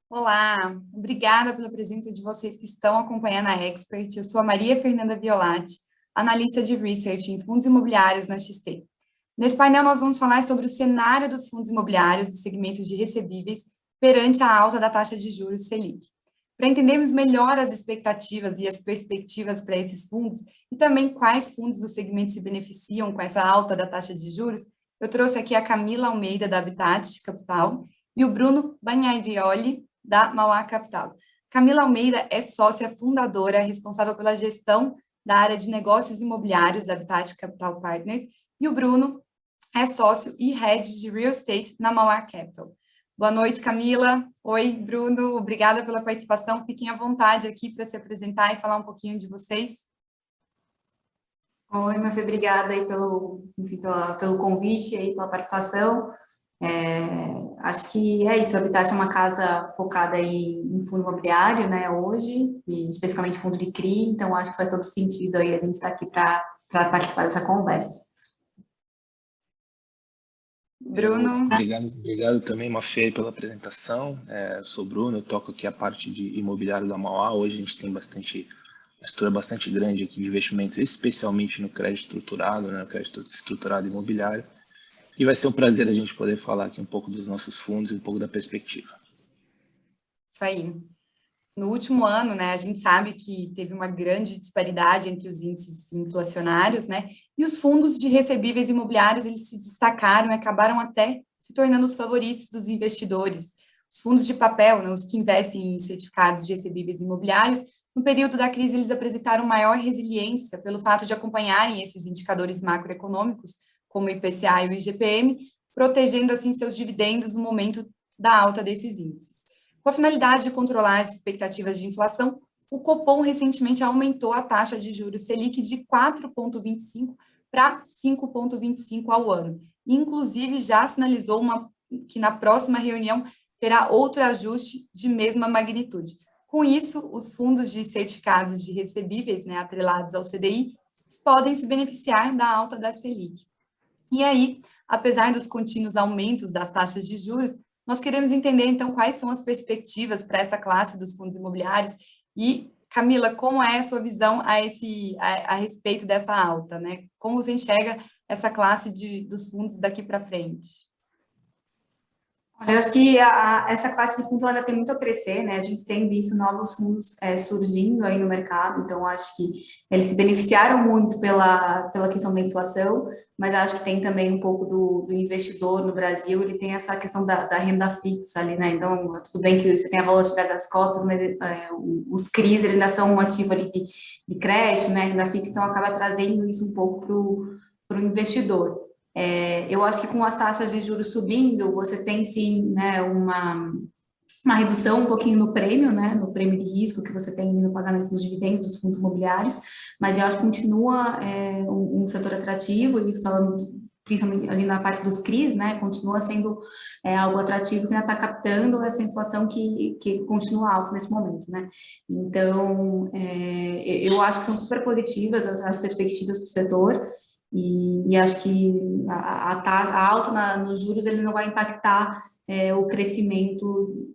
Olá, obrigada pela presença de vocês que estão acompanhando a Expert. Eu sou a Maria Fernanda Violatti, analista de Research em fundos imobiliários na XP. Nesse painel, nós vamos falar sobre o cenário dos fundos imobiliários do segmento de recebíveis perante a alta da taxa de juros Selic. Para entendermos melhor as expectativas e as perspectivas para esses fundos e também quais fundos do segmento se beneficiam com essa alta da taxa de juros, eu trouxe aqui a Camila Almeida, da Habitat Capital, e o Bruno Bagnaioli, da Mauá Capital. Camila Almeida é sócia fundadora, responsável pela gestão da área de negócios imobiliários da Habitat Capital Partners, e o Bruno é sócio e head de real estate na Mauá Capital. Boa noite, Camila. Oi, Bruno. Obrigada pela participação. Fiquem à vontade aqui para se apresentar e falar um pouquinho de vocês. Oi, Mafê, obrigada aí pelo convite aí, pela participação. Acho que é isso, a Habitat é uma casa focada aí em fundo imobiliário, né, hoje, e especificamente fundo de CRI, então acho que faz todo sentido aí a gente estar aqui para participar dessa conversa. Bruno. Obrigado também, Mafê, pela apresentação. Eu sou o Bruno, eu toco aqui a parte de imobiliário da Mauá. Hoje a gente tem uma estrutura bastante grande aqui de investimentos, especialmente no crédito estruturado, né, no crédito estruturado imobiliário. E vai ser um prazer a gente poder falar aqui um pouco dos nossos fundos e um pouco da perspectiva. Isso aí. No último ano, né, a gente sabe que teve uma grande disparidade entre os índices inflacionários, né, e os fundos de recebíveis imobiliários, eles se destacaram e acabaram até se tornando os favoritos dos investidores. Os fundos de papel, né, os que investem em certificados de recebíveis imobiliários, no período da crise, eles apresentaram maior resiliência pelo fato de acompanharem esses indicadores macroeconômicos, como o IPCA e o IGPM, protegendo, assim, seus dividendos no momento da alta desses índices. Com a finalidade de controlar as expectativas de inflação, o Copom recentemente aumentou a taxa de juros Selic de 4,25% para 5,25% ao ano. E, inclusive, já sinalizou que na próxima reunião terá outro ajuste de mesma magnitude. Com isso, os fundos de certificados de recebíveis, né, atrelados ao CDI, podem se beneficiar da alta da Selic. E aí, apesar dos contínuos aumentos das taxas de juros, nós queremos entender, então, quais são as perspectivas para essa classe dos fundos imobiliários e, Camila, como é a sua visão a respeito dessa alta, né? Como você enxerga essa classe dos fundos daqui para frente? Olha, eu acho que essa classe de fundos ainda tem muito a crescer, né? A gente tem visto novos fundos surgindo aí no mercado, então acho que eles se beneficiaram muito pela questão da inflação, mas acho que tem também um pouco do investidor no Brasil, ele tem essa questão da renda fixa ali, né? Então, tudo bem que você tem a volatilidade das cotas, mas os CRIs eles ainda são um ativo ali de crédito, né? Renda fixa, então acaba trazendo isso um pouco para o investidor. Eu acho que com as taxas de juros subindo, você tem sim, né, uma redução um pouquinho no prêmio, né, no prêmio de risco que você tem no pagamento dos dividendos dos fundos imobiliários, mas eu acho que continua um setor atrativo, e falando principalmente ali na parte dos CRIs, né, continua sendo algo atrativo que ainda está captando essa inflação que continua alta nesse momento, né. Então, eu acho que são super positivas as perspectivas para o setor, e acho que a alta nos juros ele não vai impactar o crescimento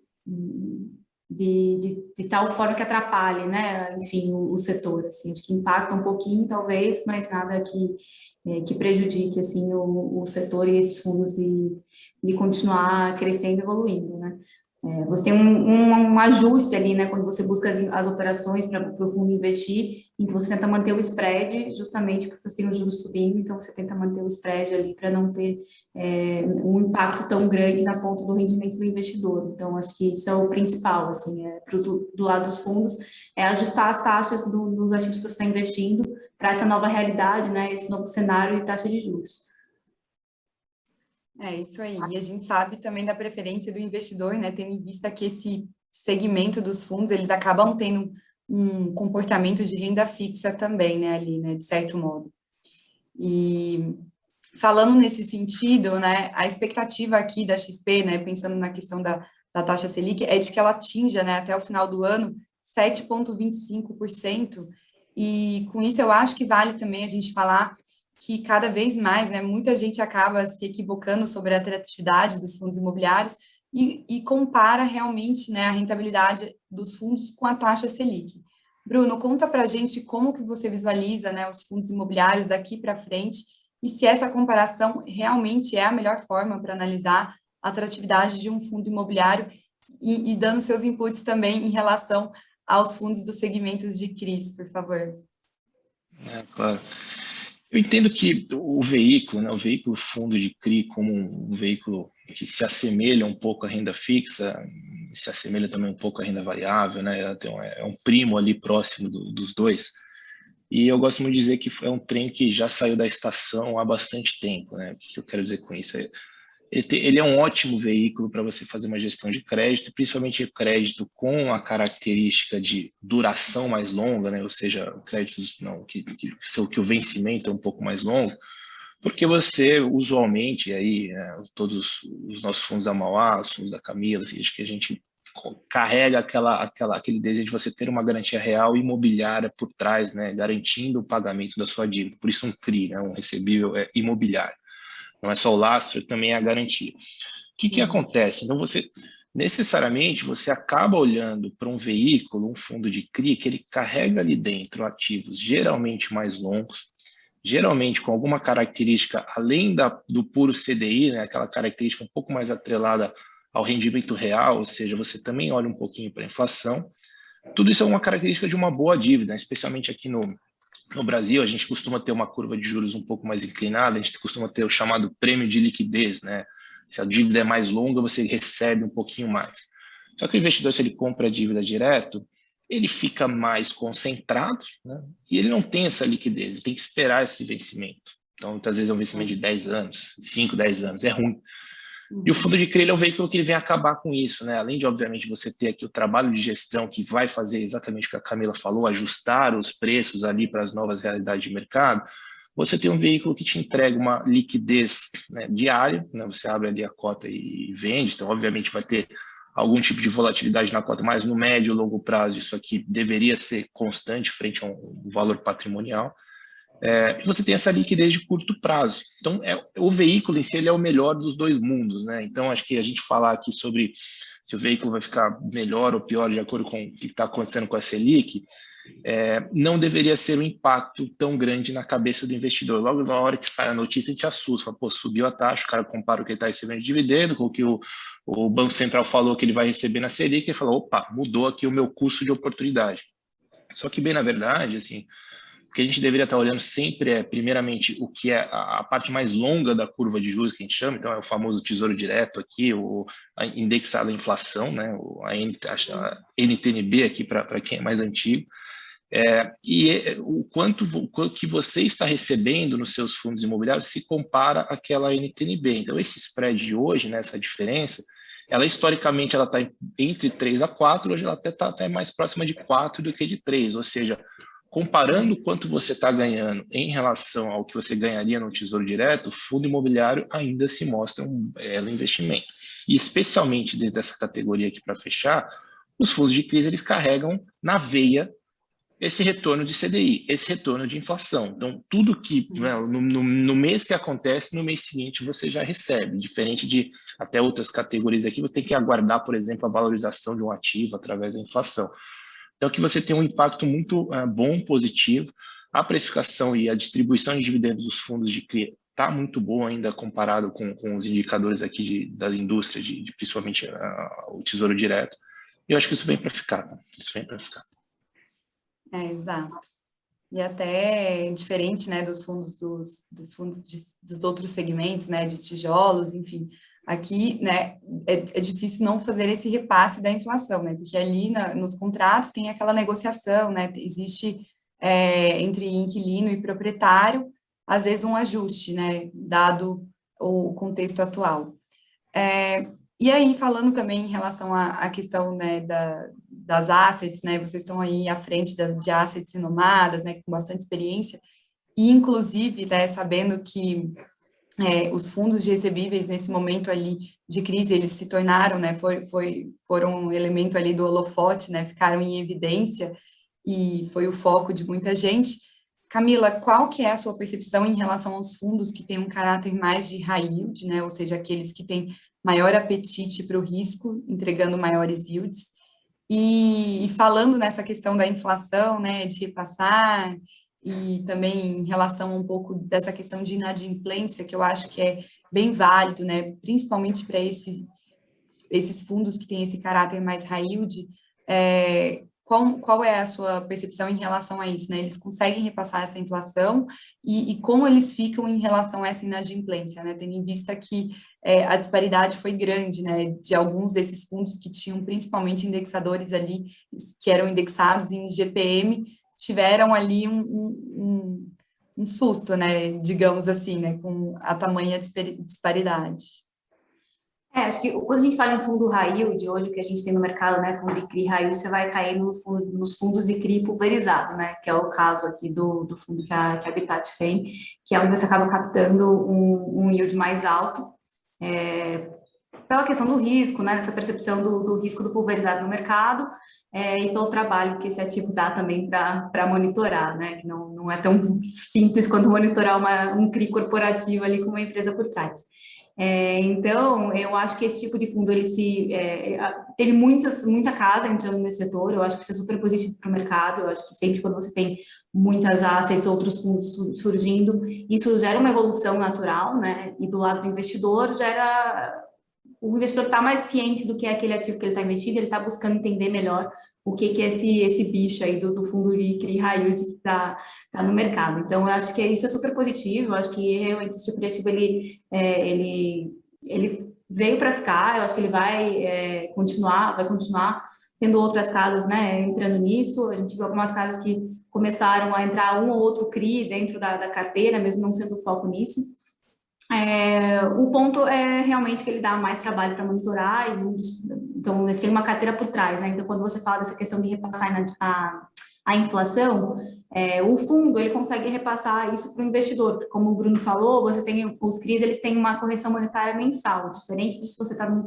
de tal forma que atrapalhe, né? Enfim, o setor, assim, acho que impacta um pouquinho, talvez, mas nada que prejudique, assim, o setor e esses fundos de continuar crescendo e evoluindo, né? Você tem um ajuste ali, né, quando você busca as operações para o fundo investir, em que você tenta manter o spread, justamente porque você tem os juros subindo, então você tenta manter o spread ali para não ter um impacto tão grande na ponta do rendimento do investidor. Então, acho que isso é o principal, assim, do lado dos fundos, é ajustar as taxas dos ativos que você está investindo para essa nova realidade, né, esse novo cenário de taxa de juros. É isso aí. E a gente sabe também da preferência do investidor, né? Tendo em vista que esse segmento dos fundos, eles acabam tendo um comportamento de renda fixa também, né? Ali, né? De certo modo. E falando nesse sentido, né? A expectativa aqui da XP, né? Pensando na questão da taxa Selic, é de que ela atinja, né? Até o final do ano, 7,25%. E com isso eu acho que vale também a gente falar que cada vez mais, né, muita gente acaba se equivocando sobre a atratividade dos fundos imobiliários, e compara realmente, né, a rentabilidade dos fundos com a taxa Selic. Bruno, conta para a gente como que você visualiza, né, os fundos imobiliários daqui para frente e se essa comparação realmente é a melhor forma para analisar a atratividade de um fundo imobiliário e dando seus inputs também em relação aos fundos dos segmentos de CRIs, por favor. Claro. Eu entendo que o veículo, né, o veículo fundo de CRI como um veículo que se assemelha um pouco à renda fixa, se assemelha também um pouco à renda variável, né, é um primo ali próximo dos dois. E eu gosto muito de dizer que é um trem que já saiu da estação há bastante tempo, né? O que eu quero dizer com isso? Ele é um ótimo veículo para você fazer uma gestão de crédito, principalmente crédito com a característica de duração mais longa, né? Ou seja, créditos que o vencimento é um pouco mais longo, porque você usualmente aí todos os nossos fundos da Mauá, os fundos da Camila, assim, acho que a gente carrega aquele desejo de você ter uma garantia real imobiliária por trás, né, garantindo o pagamento da sua dívida. Por isso um CRI, né, um recebível imobiliário. Não é só o lastro, também é a garantia. O que acontece? Então, necessariamente, você acaba olhando para um veículo, um fundo de CRI, que ele carrega ali dentro ativos geralmente mais longos, geralmente com alguma característica, além do puro CDI, né, aquela característica um pouco mais atrelada ao rendimento real, ou seja, você também olha um pouquinho para a inflação. Tudo isso é uma característica de uma boa dívida, especialmente aqui no Brasil. A gente costuma ter uma curva de juros um pouco mais inclinada, a gente costuma ter o chamado prêmio de liquidez, né? Se a dívida é mais longa, você recebe um pouquinho mais. Só que o investidor, se ele compra a dívida direto, ele fica mais concentrado, né? E ele não tem essa liquidez, ele tem que esperar esse vencimento. Então, muitas vezes é um vencimento de 10 anos, 5, 10 anos, é ruim. E o fundo de CRI é um veículo que ele vem acabar com isso, né? Além de, obviamente, você ter aqui o trabalho de gestão que vai fazer exatamente o que a Camila falou, ajustar os preços ali para as novas realidades de mercado, você tem um veículo que te entrega uma liquidez, né, diária, né? Você abre ali a cota e vende, então, obviamente, vai ter algum tipo de volatilidade na cota, mas no médio e longo prazo isso aqui deveria ser constante frente a um valor patrimonial. Você tem essa liquidez de curto prazo. Então, o veículo em si ele é o melhor dos dois mundos, né? Então, acho que a gente falar aqui sobre se o veículo vai ficar melhor ou pior de acordo com o que está acontecendo com a Selic, não deveria ser um impacto tão grande na cabeça do investidor. Logo na hora que sai a notícia, a gente assusta, fala, pô, subiu a taxa, o cara compara o que ele está recebendo de dividendo com o que o Banco Central falou que ele vai receber na Selic, e fala, opa, mudou aqui o meu custo de oportunidade. Só que, bem na verdade, assim, o que a gente deveria estar olhando sempre primeiramente, o que é a parte mais longa da curva de juros, que a gente chama, então é o famoso tesouro direto aqui, a indexada à inflação, né, a NTNB aqui para quem é mais antigo, o quanto que você está recebendo nos seus fundos imobiliários se compara àquela NTNB. Então, esse spread de hoje, né, essa diferença, ela historicamente ela está entre 3 a 4, hoje ela até está mais próxima de 4 do que de 3, ou seja, comparando quanto você está ganhando em relação ao que você ganharia no Tesouro Direto, o fundo imobiliário ainda se mostra um belo investimento. E especialmente dentro dessa categoria aqui para fechar, os fundos de crise eles carregam na veia esse retorno de CDI, esse retorno de inflação. Então, tudo que no mês que acontece, no mês seguinte você já recebe, diferente de até outras categorias aqui, você tem que aguardar, por exemplo, a valorização de um ativo através da inflação. Então, que você tem um impacto muito bom, positivo. A precificação e a distribuição de dividendos dos fundos de CRI está muito boa ainda comparado com os indicadores aqui da indústria, principalmente o Tesouro Direto. Eu acho que isso vem para ficar. Tá? Isso vem para ficar. Exato. E até diferente, né, dos fundos dos outros segmentos, né, de tijolos, enfim. Aqui, né, é difícil não fazer esse repasse da inflação, né, porque ali nos contratos tem aquela negociação, né, existe entre inquilino e proprietário, às vezes um ajuste, né, dado o contexto atual. E aí, falando também em relação à questão, né, das assets, né, vocês estão aí à frente de assets renomadas, né, com bastante experiência, e inclusive, né, sabendo que os fundos de recebíveis, nesse momento ali de crise, eles se tornaram, né, foram um elemento ali do holofote, né, ficaram em evidência, e foi o foco de muita gente. Camila, qual que é a sua percepção em relação aos fundos que têm um caráter mais de high yield, né, ou seja, aqueles que têm maior apetite para o risco, entregando maiores yields. E falando nessa questão da inflação, né, de repassar, e também em relação um pouco dessa questão de inadimplência, que eu acho que é bem válido, né, principalmente para esses fundos que têm esse caráter mais high yield, qual é a sua percepção em relação a isso, né? Eles conseguem repassar essa inflação e como eles ficam em relação a essa inadimplência, né? Tendo em vista que a disparidade foi grande, né? De alguns desses fundos que tinham principalmente indexadores ali, que eram indexados em GPM, tiveram ali um susto, né? Digamos assim, né? Com a tamanha disparidade. Acho que quando a gente fala em fundo high yield, hoje o que a gente tem no mercado, né, fundo de CRI high yield, você vai cair nos fundos de CRI pulverizado, né, que é o caso aqui do fundo que a Habitat tem, que é onde você acaba captando um yield mais alto, pela questão do risco, né, dessa percepção do risco do pulverizado no mercado, e pelo trabalho que esse ativo dá também para monitorar, né, que não é tão simples quanto monitorar um CRI corporativo ali com uma empresa por trás. Então, eu acho que esse tipo de fundo, teve muita casa entrando nesse setor, eu acho que isso é super positivo para o mercado, eu acho que sempre quando você tem muitas assets, outros fundos surgindo, isso gera uma evolução natural, né, e do lado do investidor o investidor está mais ciente do que é aquele ativo que ele está investindo, ele está buscando entender melhor o que é esse bicho aí do fundo de CRI high yield que está no mercado. Então, eu acho que isso é super positivo, eu acho que realmente esse tipo de ativo, ele veio para ficar, eu acho que ele vai continuar tendo outras casas, né, entrando nisso, a gente viu algumas casas que começaram a entrar um ou outro CRI dentro da carteira, mesmo não sendo foco nisso. O ponto é realmente que ele dá mais trabalho para monitorar, então eles têm uma carteira por trás, né? Então, quando você fala dessa questão de repassar a inflação, o fundo ele consegue repassar isso para o investidor, porque como o Bruno falou, os CRIs eles têm uma correção monetária mensal, diferente de se você está num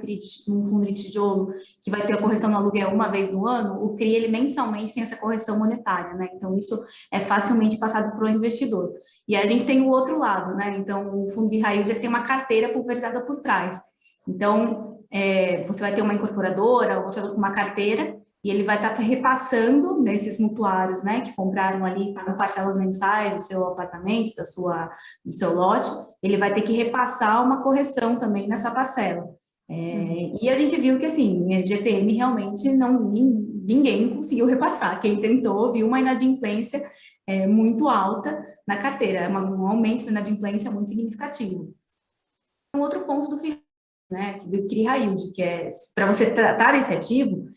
fundo de tijolo que vai ter a correção no aluguel uma vez no ano, o CRI ele mensalmente tem essa correção monetária, né? Então isso é facilmente passado para o investidor. E a gente tem o outro lado, né? Então o fundo de high yield ele tem uma carteira pulverizada por trás. Então você vai ter uma incorporadora, ou com uma carteira, e ele vai estar repassando nesses mutuários, né, que compraram ali, pagam parcelas mensais do seu apartamento, do seu lote, ele vai ter que repassar uma correção também nessa parcela. E a gente viu que, assim, GPM realmente ninguém conseguiu repassar. Quem tentou viu uma inadimplência muito alta na carteira, um aumento na inadimplência muito significativo. Um outro ponto do FII, né, do CRI high yield, que é para você tratar esse ativo,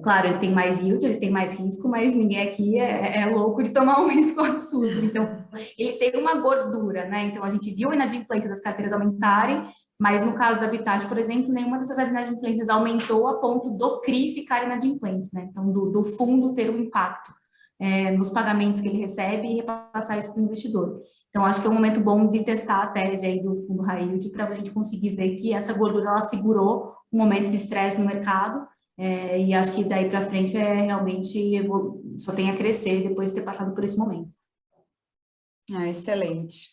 claro, ele tem mais yield, ele tem mais risco, mas ninguém aqui é louco de tomar um risco absurdo. Então, ele tem uma gordura, né? Então, a gente viu a inadimplência das carteiras aumentarem, mas no caso da Habitat, por exemplo, nenhuma dessas inadimplências aumentou a ponto do CRI ficar inadimplente, né? Então, do fundo ter um impacto nos pagamentos que ele recebe e repassar isso para o investidor. Então, acho que é um momento bom de testar a tese aí do fundo high yield para a gente conseguir ver que essa gordura ela segurou um momento de estresse no mercado. E acho que daí para frente realmente só tem a crescer depois de ter passado por esse momento. Excelente.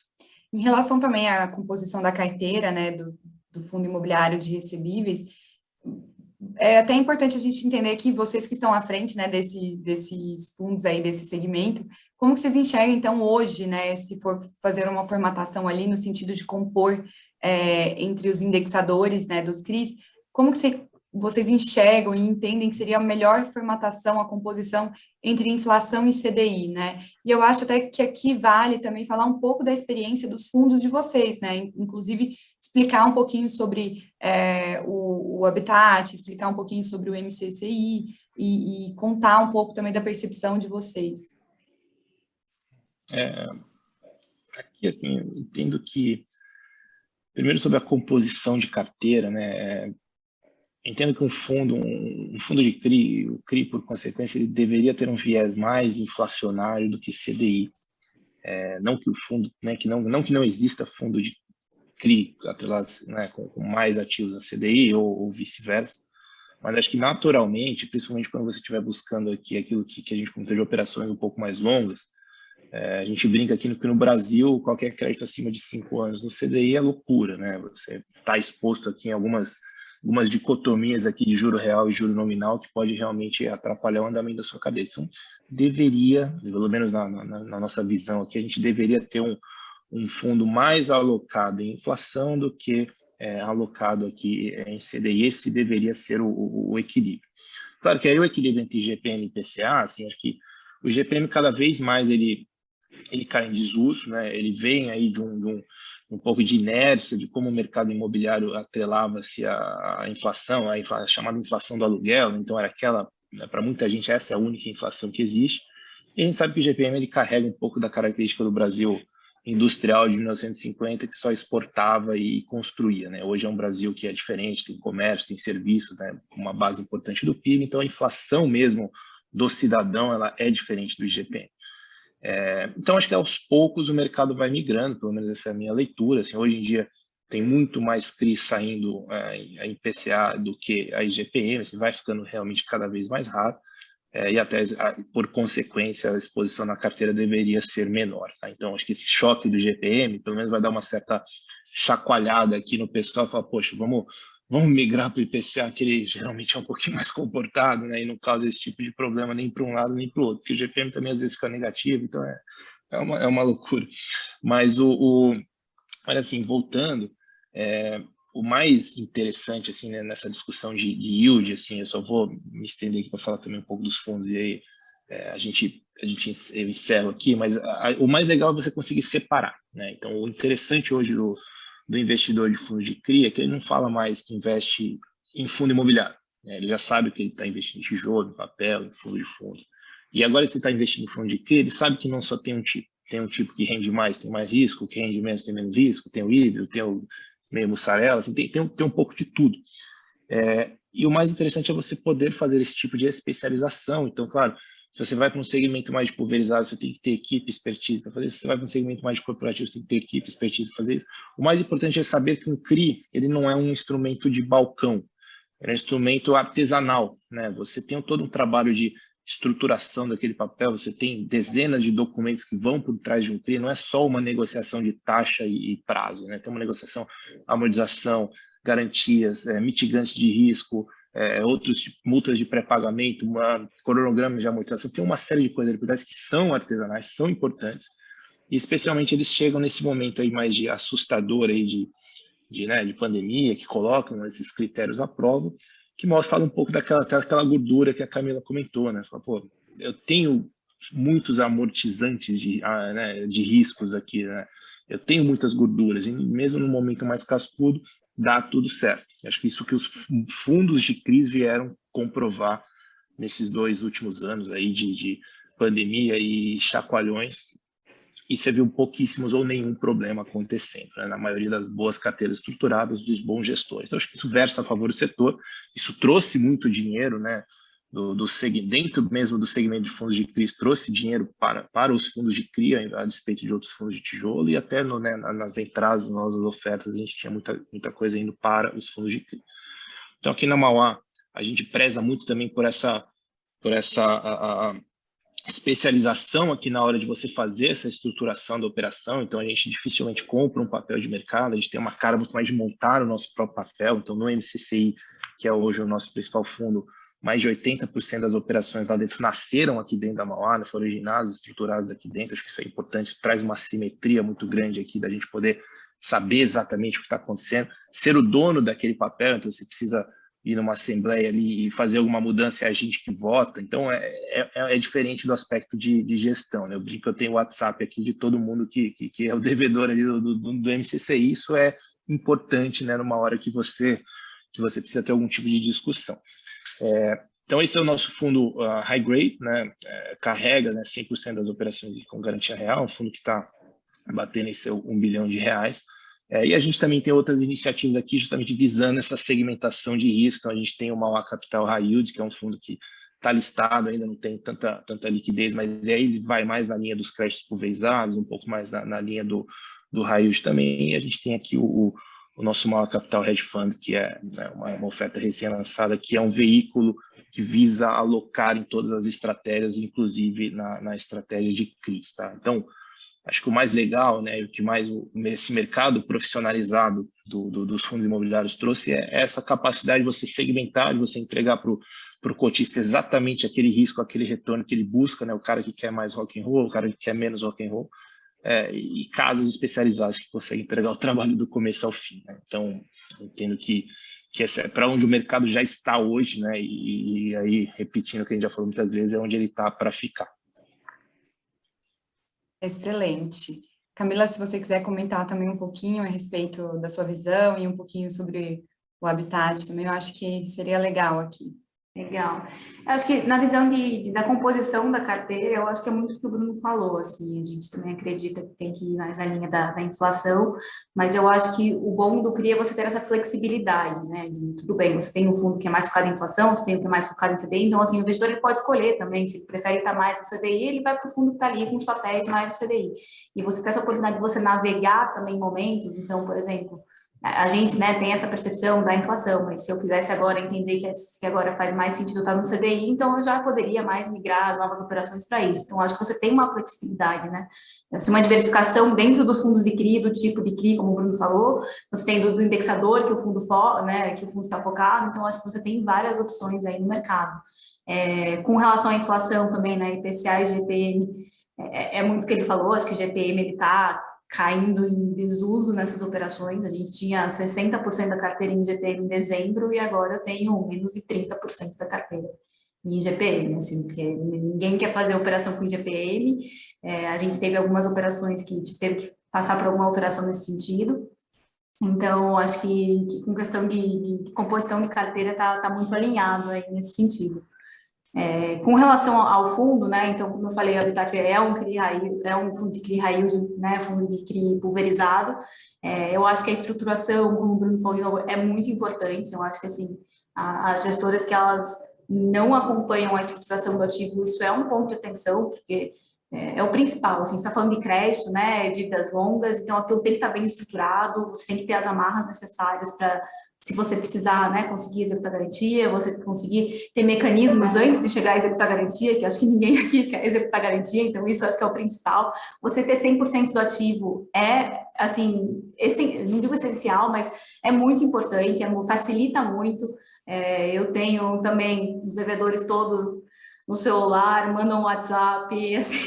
Em relação também à composição da carteira, né, do fundo imobiliário de recebíveis, é até importante a gente entender que vocês que estão à frente, né, desses fundos aí, desse segmento, como que vocês enxergam, então, hoje, né, se for fazer uma formatação ali no sentido de compor entre os indexadores, né, dos CRIs, como que vocês enxergam e entendem que seria a melhor formatação, a composição entre inflação e CDI, né? E eu acho até que aqui vale também falar um pouco da experiência dos fundos de vocês, né? Inclusive, explicar um pouquinho sobre o Habitat, explicar um pouquinho sobre o MCCI e contar um pouco também da percepção de vocês. Aqui, assim, eu entendo que, primeiro sobre a composição de carteira, né? Entendo que um fundo de CRI, o CRI, por consequência, ele deveria ter um viés mais inflacionário do que CDI. Não que o fundo, né, que não exista fundo de CRI atrelados, né, com mais ativos a CDI ou vice-versa, mas acho que naturalmente, principalmente quando você estiver buscando aqui aquilo que a gente comentou de operações um pouco mais longas, A gente brinca aqui que no Brasil, qualquer crédito acima de 5 anos no CDI é loucura, né? Você está exposto aqui em algumas dicotomias aqui de juro real e juro nominal que pode realmente atrapalhar o andamento da sua cadeia. Então, deveria, pelo menos na nossa visão aqui, a gente deveria ter um fundo mais alocado em inflação do que alocado aqui em CDI. Esse deveria ser o equilíbrio. Claro que aí o equilíbrio entre IGPM e IPCA, assim, acho que o IGPM cada vez mais ele cai em desuso, né? Ele vem aí de um pouco de inércia de como o mercado imobiliário atrelava-se à inflação, a chamada inflação do aluguel. Então era aquela, né, para muita gente essa é a única inflação que existe. E a gente sabe que o IGPM ele carrega um pouco da característica do Brasil industrial de 1950, que só exportava e construía, né? Hoje é um Brasil que é diferente, tem comércio, tem serviços, né? Uma base importante do PIB. Então a inflação mesmo do cidadão ela é diferente do IGPM. Então, acho que aos poucos o mercado vai migrando, pelo menos essa é a minha leitura. Assim, hoje em dia tem muito mais CRI saindo em IPCA do que a IGPM, assim, vai ficando realmente cada vez mais raro, e até, por consequência, a exposição na carteira deveria ser menor. Tá? Então, acho que esse choque do IGPM, pelo menos vai dar uma certa chacoalhada aqui no pessoal, falar, poxa, vamos migrar para o IPCA, que ele geralmente é um pouquinho mais comportado, né, e não causa esse tipo de problema nem para um lado nem para o outro, porque o IGPM também às vezes fica negativo, então é uma loucura. Mas olha assim, voltando, o mais interessante assim, né, nessa discussão de yield, assim, eu só vou me estender aqui para falar também um pouco dos fundos, e aí eu encerro aqui, mas o mais legal é você conseguir separar, né? Então, o interessante hoje do investidor de fundo de CRI é que ele não fala mais que investe em fundo imobiliário, né? Ele já sabe que ele está investindo em tijolo, em papel, em fundo de fundos. E agora, se está investindo em fundo de CRI, ele sabe que não só tem um tipo. Tem um tipo que rende mais, tem mais risco, que rende menos, tem menos risco, tem o híbrido, tem o meio mussarela, assim, tem um pouco de tudo. E o mais interessante é você poder fazer esse tipo de especialização. Então, claro, se você vai para um segmento mais de pulverizado, você tem que ter equipe, expertise para fazer isso. Se você vai para um segmento mais de corporativo, você tem que ter equipe, expertise para fazer isso. O mais importante é saber que um CRI ele não é um instrumento de balcão, é um instrumento artesanal, né? Você tem todo um trabalho de estruturação daquele papel, você tem dezenas de documentos que vão por trás de um CRI, não é só uma negociação de taxa e prazo, né? Tem uma negociação, amortização, garantias, mitigantes de risco, outros multas de pré-pagamento, cronograma de amortização, tem uma série de coisas por trás que são artesanais, são importantes, e especialmente eles chegam nesse momento aí mais de assustador aí de pandemia, que colocam esses critérios à prova, que fala um pouco daquela gordura que a Camila comentou, né? Fala, pô, eu tenho muitos amortizantes de riscos aqui, né? Eu tenho muitas gorduras, e mesmo no momento mais cascudo, dá tudo certo. Acho que isso que os fundos de crise vieram comprovar nesses 2 últimos anos aí de pandemia e chacoalhões, e você viu pouquíssimos ou nenhum problema acontecendo, né, na maioria das boas carteiras estruturadas, dos bons gestores. Então, acho que isso versa a favor do setor, isso trouxe muito dinheiro, né, dentro mesmo do segmento de fundos de CRI, trouxe dinheiro para os fundos de CRI, a despeito de outros fundos de tijolo, e até nas entradas, nas ofertas, a gente tinha muita coisa indo para os fundos de CRI. Então, aqui na Mauá, a gente preza muito também por essa especialização aqui na hora de você fazer essa estruturação da operação. Então, a gente dificilmente compra um papel de mercado, a gente tem uma cara muito mais de montar o nosso próprio papel. Então, no MCCI, que é hoje o nosso principal fundo, mais de 80% das operações lá dentro nasceram aqui dentro da Mauá, foram originadas, estruturadas aqui dentro. Acho que isso é importante, traz uma simetria muito grande aqui da gente poder saber exatamente o que está acontecendo, ser o dono daquele papel. Então, você precisa ir numa assembleia ali e fazer alguma mudança, é a gente que vota. Então, é diferente do aspecto de gestão, né? Eu brinco que eu tenho o WhatsApp aqui de todo mundo que é o devedor ali do MCCI. Isso é importante, né, numa hora que você precisa ter algum tipo de discussão. Então, esse é o nosso fundo high grade, né? Carrega, né, 100% das operações com garantia real, um fundo que está batendo esse R$1 bilhão. E a gente também tem outras iniciativas aqui justamente visando essa segmentação de risco. Então, a gente tem o Mauá Capital High Yield, que é um fundo que está listado, ainda não tem tanta liquidez, mas aí ele vai mais na linha dos créditos pulverizados, um pouco mais na linha do High Yield também. E a gente tem aqui o nosso Mauá Capital Hedge Fund, que é, né, uma oferta recém-lançada, que é um veículo que visa alocar em todas as estratégias, inclusive na estratégia de CRIs, tá? Então, acho que o mais legal, né, o que mais esse mercado profissionalizado dos fundos imobiliários trouxe é essa capacidade de você segmentar, de você entregar para o cotista exatamente aquele risco, aquele retorno que ele busca, né, o cara que quer mais rock and roll, o cara que quer menos rock and roll, e casas especializadas que conseguem entregar o trabalho do começo ao fim, né? Então, eu entendo que essa é para onde o mercado já está hoje, né? E aí, repetindo o que a gente já falou muitas vezes, é onde ele está para ficar. Excelente. Camila, se você quiser comentar também um pouquinho a respeito da sua visão e um pouquinho sobre o Habitat também, eu acho que seria legal aqui. Legal. Eu acho que na visão da composição da carteira, eu acho que é muito o que o Bruno falou, assim, a gente também acredita que tem que ir mais na linha da inflação, mas eu acho que o bom do CRI é você ter essa flexibilidade, né, tudo bem, você tem um fundo que é mais focado em inflação, você tem um que é mais focado em CDI, então, assim, o investidor ele pode escolher também, se ele prefere estar mais no CDI, ele vai para o fundo que está ali com os papéis mais no CDI, e você tem essa oportunidade de você navegar também em momentos, então, por exemplo, a gente, né, tem essa percepção da inflação, mas se eu quisesse agora entender que agora faz mais sentido estar no CDI, então eu já poderia mais migrar as novas operações para isso. Então, acho que você tem uma flexibilidade, né? Você tem uma diversificação dentro dos fundos de CRI, do tipo de CRI, como o Bruno falou, você tem do indexador que o fundo né, que o fundo está focado, então acho que você tem várias opções aí no mercado. Com relação à inflação também, né, IPCA e GPM, é muito o que ele falou, acho que o GPM ele está caindo em desuso nessas operações. A gente tinha 60% da carteira em GPM em dezembro e agora eu tenho menos de 30% da carteira em GPM, assim, porque ninguém quer fazer operação com GPM. A gente teve algumas operações que a gente teve que passar por alguma alteração nesse sentido. Então, acho que com questão de composição de carteira está muito alinhado aí nesse sentido. Com relação ao fundo, né, então, como eu falei, a Habitat é um CRI é um fundo de CRI high yield, né, fundo de CRI pulverizado. Eu acho que a estruturação, como o Bruno falou de novo, é muito importante. Eu acho que, assim, as gestoras que elas não acompanham a estruturação do ativo, isso é um ponto de atenção, porque é o principal, assim, você está falando de crédito, né, dívidas longas, então aquilo tem que estar bem estruturado, você tem que ter as amarras necessárias para, se você precisar, né, conseguir executar garantia, você conseguir ter mecanismos antes de chegar a executar garantia, que acho que ninguém aqui quer executar garantia, então isso acho que é o principal. Você ter 100% do ativo assim, não digo essencial, mas é muito importante, facilita muito. Eu tenho também os devedores todos no celular, mandam um WhatsApp, assim,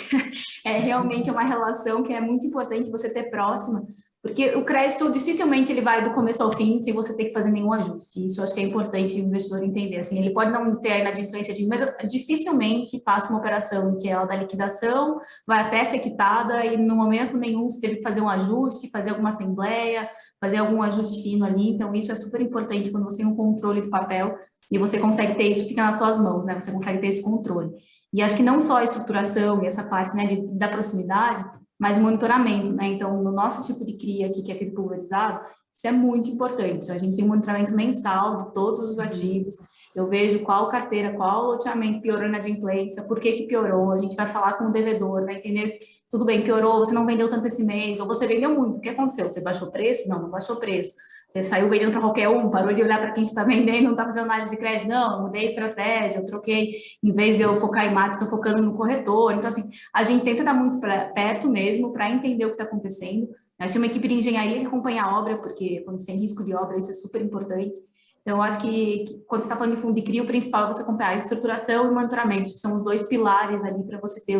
realmente uma relação que é muito importante você ter próxima, porque o crédito dificilmente ele vai do começo ao fim sem você ter que fazer nenhum ajuste. Isso eu acho que é importante o investidor entender. Assim, ele pode não ter a inadimplência mas dificilmente passa uma operação que é a da liquidação, vai até ser quitada e no momento nenhum você teve que fazer um ajuste, fazer alguma assembleia, fazer algum ajuste fino ali. Então, isso é super importante quando você tem um controle do papel e você consegue ter isso, fica nas suas mãos, né? Você consegue ter esse controle. E acho que não só a estruturação e essa parte, né, da proximidade, mas monitoramento, né? Então, no nosso tipo de CRI aqui, que é aquele pulverizado, isso é muito importante. Então, a gente tem um monitoramento mensal de todos os ativos. Eu vejo qual carteira, qual loteamento piorou na inadimplência, por que piorou. A gente vai falar com o devedor, vai entender que tudo bem, piorou, você não vendeu tanto esse mês, ou você vendeu muito. O que aconteceu? Você baixou o preço? Não, não baixou o preço. Você saiu vendendo para qualquer um, parou de olhar para quem está vendendo, não está fazendo análise de crédito, não, mudei a estratégia, eu troquei, em vez de eu focar em marketing, estou focando no corretor. Então, assim, a gente tenta estar muito perto mesmo para entender o que está acontecendo. A gente tem uma equipe de engenharia que acompanha a obra, porque quando você tem risco de obra, isso é super importante. Então, eu acho que quando você está falando de fundo de CRI, o principal é você acompanhar a estruturação e monitoramento, que são os dois pilares ali para você ter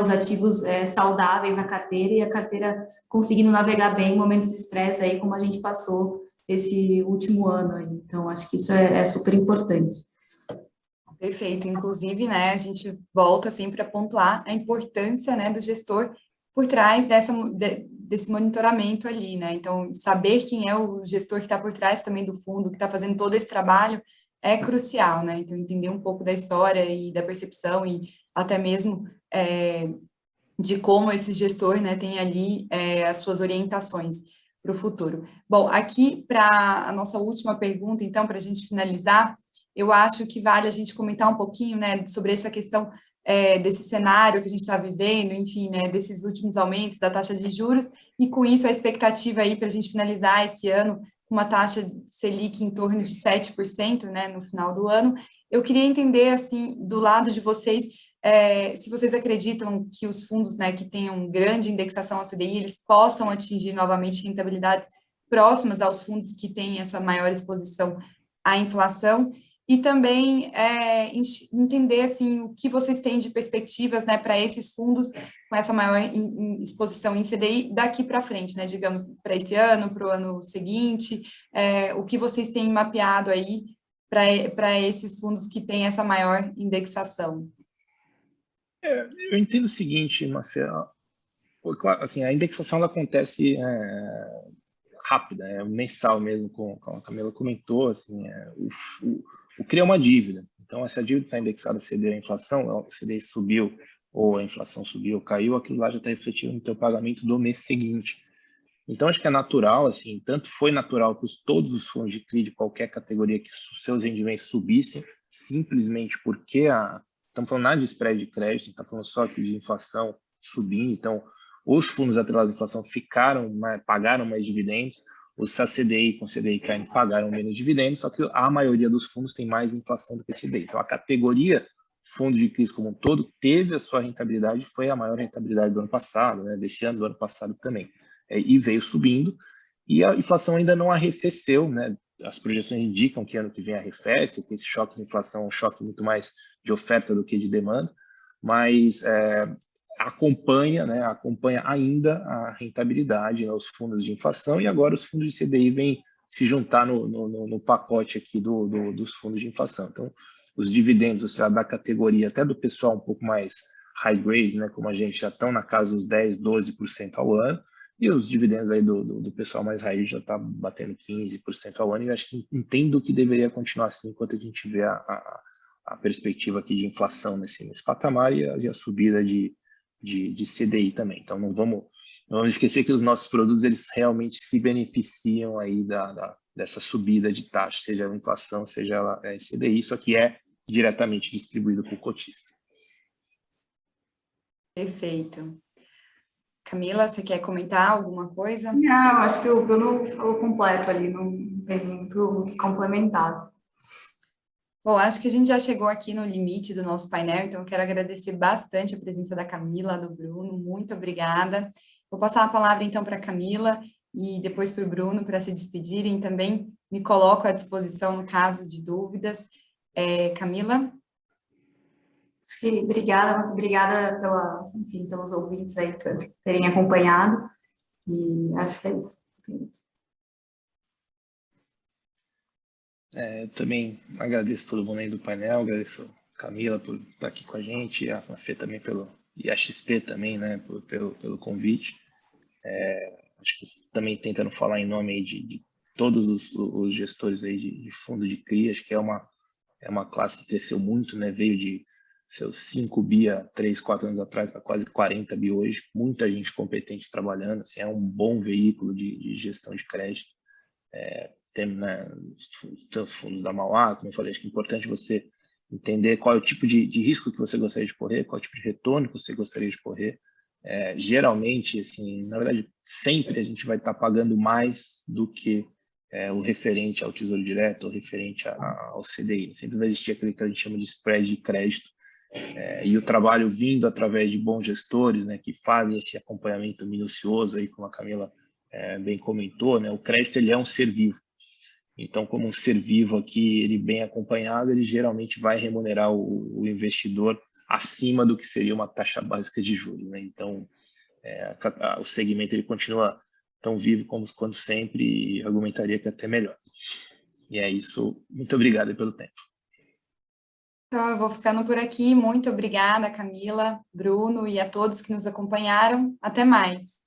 os ativos saudáveis na carteira e a carteira conseguindo navegar bem em momentos de estresse aí, como a gente passou esse último ano aí. Então, acho que isso é super importante. Perfeito. Inclusive, né, a gente volta sempre a pontuar a importância, né, do gestor por trás desse monitoramento ali, né? Então, saber quem é o gestor que está por trás também do fundo, que está fazendo todo esse trabalho, é crucial, né? Então, entender um pouco da história e da percepção e até mesmo de como esse gestor, né, tem ali as suas orientações para o futuro. Bom, aqui para a nossa última pergunta, então, para a gente finalizar, eu acho que vale a gente comentar um pouquinho, né, sobre essa questão desse cenário que a gente está vivendo, enfim, né, desses últimos aumentos da taxa de juros, e com isso a expectativa aí para a gente finalizar esse ano uma taxa Selic em torno de 7%, né, no final do ano. Eu queria entender, assim, do lado de vocês, se vocês acreditam que os fundos, né, que tenham grande indexação ao CDI, eles possam atingir novamente rentabilidades próximas aos fundos que têm essa maior exposição à inflação, e também entender, assim, o que vocês têm de perspectivas, né, para esses fundos com essa maior exposição em CDI daqui para frente, né, digamos, para esse ano, para o ano seguinte, o que vocês têm mapeado aí para esses fundos que têm essa maior indexação? Eu entendo o seguinte, Marcelo, claro, assim, a indexação ela acontece rápida, mensal mesmo, como a Camila comentou, assim, o CRI é uma dívida, então essa dívida está indexada a CDI, a inflação, o CDI subiu, ou a inflação subiu ou caiu, aquilo lá já está refletido no teu pagamento do mês seguinte. Então, acho que é natural, assim, tanto foi natural que todos os fundos de CRI de qualquer categoria que seus rendimentos subissem, simplesmente porque estamos falando nada de spread de crédito, estamos falando só aqui de inflação subindo, então os fundos atrelados à inflação pagaram mais dividendos, os CDI com CDI caindo pagaram menos dividendos, só que a maioria dos fundos tem mais inflação do que CDI. Então, a categoria fundo de CRIs como um todo teve a sua rentabilidade, foi a maior rentabilidade do ano passado, né, desse ano, do ano passado também. E veio subindo, e a inflação ainda não arrefeceu, né? As projeções indicam que ano que vem arrefece, que esse choque de inflação é um choque muito mais de oferta do que de demanda, mas acompanha ainda a rentabilidade, né, os fundos de inflação, e agora os fundos de CDI vêm se juntar no pacote aqui dos fundos de inflação. Então, os dividendos da categoria, até do pessoal um pouco mais high grade, né, como a gente, já estão na casa dos 10%, 12% ao ano, e os dividendos aí do pessoal mais raiz já está batendo 15% ao ano, e eu acho que entendo que deveria continuar assim enquanto a gente vê a perspectiva aqui de inflação nesse patamar e a subida de CDI também. Então, não vamos esquecer que os nossos produtos, eles realmente se beneficiam aí dessa subida de taxa, seja a inflação, seja ela CDI, isso aqui é diretamente distribuído por cotista. Perfeito. Camila, você quer comentar alguma coisa? Não, acho que o Bruno falou completo ali, não tem muito o que complementar. Bom, acho que a gente já chegou aqui no limite do nosso painel, então eu quero agradecer bastante a presença da Camila, do Bruno, muito obrigada. Vou passar a palavra então para a Camila e depois para o Bruno para se despedirem. Também me coloco à disposição no caso de dúvidas. Camila? Acho que obrigada pelos ouvintes aí por terem acompanhado, e acho que é isso. Também agradeço todo mundo aí do painel, agradeço a Camila por estar aqui com a gente, a Fê também e a XP também, né, pelo convite. Acho que também tentando falar em nome aí de todos os gestores aí de fundo de CRI, acho que é uma classe que cresceu muito, né, veio de seus 5 bi há 3, 4 anos atrás para quase 40 bi hoje, muita gente competente trabalhando, assim, é um bom veículo de gestão de crédito. Tem, né, os fundos da Mauá, como eu falei, acho que é importante você entender qual é o tipo de risco que você gostaria de correr, qual é o tipo de retorno que você gostaria de correr. Geralmente, assim, na verdade, sempre a gente vai estar pagando mais do que o referente ao Tesouro Direto, ou referente ao CDI. Sempre vai existir aquele que a gente chama de spread de crédito, e o trabalho vindo através de bons gestores, né, que fazem esse acompanhamento minucioso, aí, como a Camila bem comentou, né, o crédito ele é um ser vivo. Então, como um ser vivo aqui, ele bem acompanhado, ele geralmente vai remunerar o investidor acima do que seria uma taxa básica de juros, né? Então, o segmento ele continua tão vivo como quando sempre, e argumentaria que até melhor. E é isso. Muito obrigado pelo tempo. Então, eu vou ficando por aqui. Muito obrigada, Camila, Bruno e a todos que nos acompanharam. Até mais.